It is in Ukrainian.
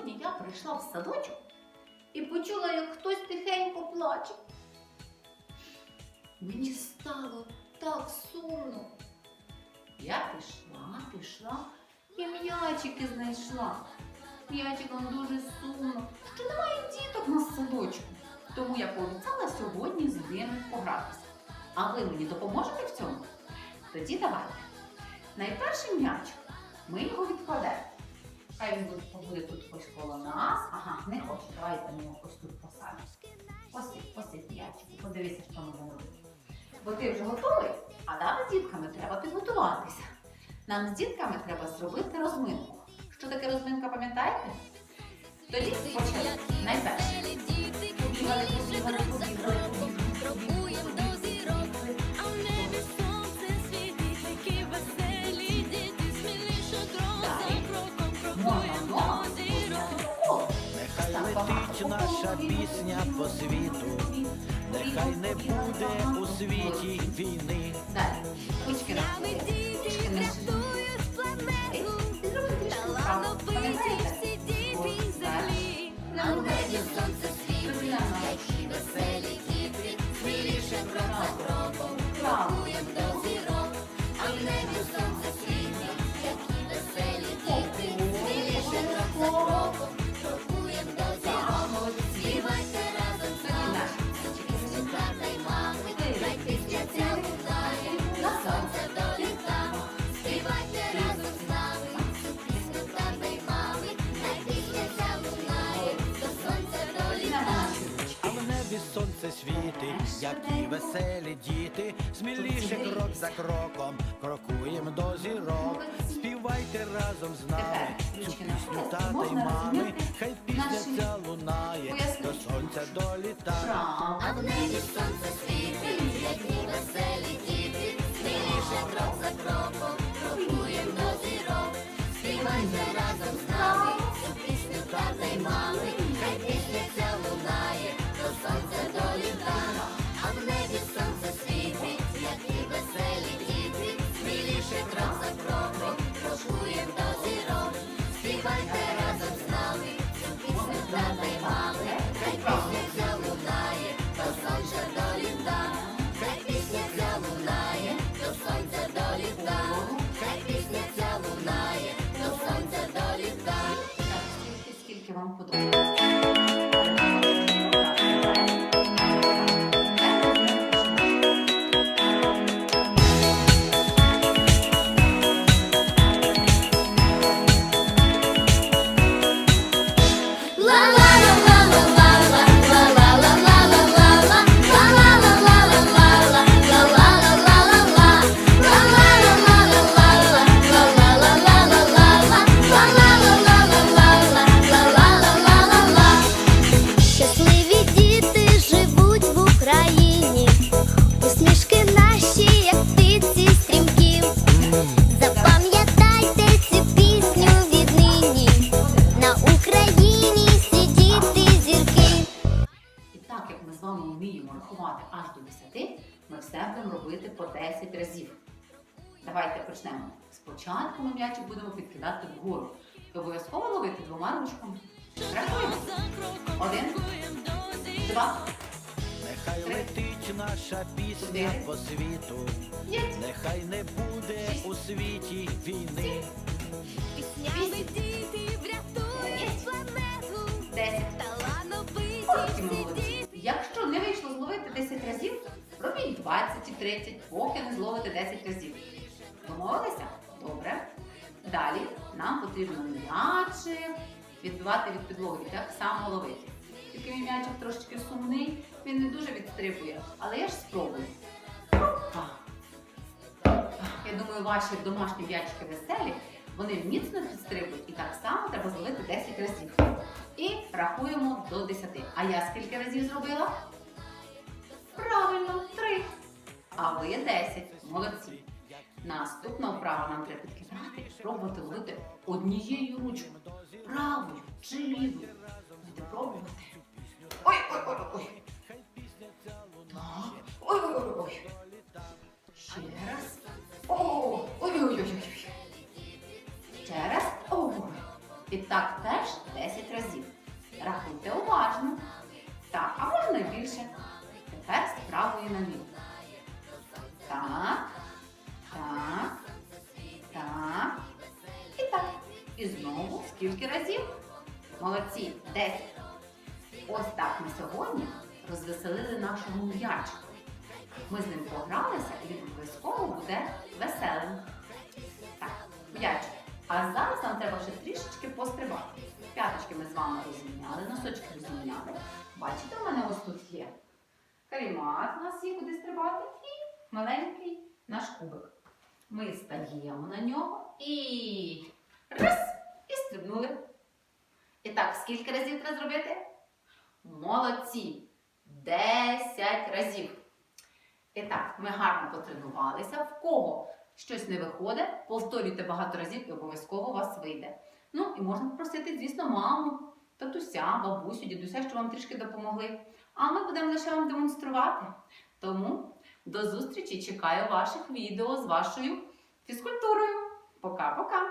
Сьогодні я прийшла в садочок і почула, як хтось тихенько плаче. Мені стало так сумно. Я пішла і м'ячики знайшла. М'ячикам дуже сумно, що немає діток на садочку. Тому я пообіцяла сьогодні з ними погратися. А ви мені допоможете в цьому? Тоді давайте. Найперший м'ячик. Ми його відкладемо. Хай він буде тут ось коло нас. Ага, не хоче. Давайте ми його ось тут посадимо. Посидь м'ячик. Подивися, що ми будемо робити. Бо ти вже готовий, а нам з дітками треба підготуватися. Нам з дітками треба зробити розминку. Що таке розминка, пам'ятаєте? Тоді почали. Найперше. Побігали. Нехай летить наша пісня по світу, нехай не буде у світі війни. Далі. Ручки на ручки на Сонце світить, які веселі діти, сміліше крок за кроком, крокуємо до зірок. Співайте разом з нами цю пісню тата й мами, хай пісня ця лунає, до сонця доліта. А в небі сонце світить, які веселі діти, сміліше крок за кроком, крокуємо до зірок. Співайте разом з нами цю пісню тата й мами, хай пісня ця лунає, до сонця доліта. А в небі сонце світить, які веселі діти, сміліше крок за кроком, крокуємо до зірок. Співайте разом з нами цю пісню тата й мами, хай пісня ця лунає, до сонця доліта. Хай пісня ця лунає, до сонця доліта. Хай пісня ця лунає, до сонця доліта. Скільки вам подобається. Щасливі діти живуть в Україні, усмішки наші, як птиці стрімкі. Запам'ятайте цю пісню віднині, на Україні всі діти зірки. І так, як ми з вами вміємо рахувати аж до 10, ми все будемо робити по 10 разів. Давайте почнемо. Спочатку ми м'ячик будемо підкидати вгору. І обов'язково ловити двома ручками. Рахуємо. 1, 2, Нехай летить наша пісня по світу, 5, нехай не буде у світі війни. Піснями діти врятують планету, 10. талановиті Молодці, всі молодці. діти. Якщо не вийшло зловити 10 разів, робіть 20 і 30, поки не зловите 10 разів. Домовилися? Добре. Далі нам потрібно м'ячик відбивати від підлоги, так само ловити. Тільки мій м'ячик трошечки сумний, він не дуже відстрибує, але я ж спробую. Я думаю, ваші домашні м'ячики веселі, вони міцно підстрибують і так само треба зловити 10 разів. І рахуємо до 10. А я скільки разів зробила? Правильно, 3. А ви 10. Молодці. Наступна вправа нам треба підкидати і спробувати ловити однією ручкою. Правою чи лівою. Будете пробувати. Ой-ой-ой-ой. Так. Ой-ой-ой. Ще раз. Ой-ой-ой-ой. Ще раз. Ой. І так теж 10 разів. Рахуйте уважно. Так, а можна і більше. Тепер з правої наліво. Так, так, так. І так. І знову скільки разів? Молодці, 10. Ось так ми сьогодні розвеселили нашого м'ячика. Ми з ним погралися і він обов'язково буде веселим. Так, м'ячик. А зараз нам треба ще трішечки пострибати. П'яточки ми з вами розміняли, носочки розміняли. Бачите, у мене ось тут є карімат, у нас є куди стрибати, і маленький наш кубик. Ми стаємо на нього і раз, і стрибнули. І так, скільки разів треба зробити? Молодці! 10 разів. І так, ми гарно потренувалися. В кого щось не виходить, повторюйте багато разів і обов'язково у вас вийде. Ну, і можна попросити, звісно, маму, татуся, бабусю, дідуся, що вам трішки допомогли. А ми будемо лише вам демонструвати. Тому до зустрічі, чекаю ваших відео з вашою фізкультурою. Пока-пока!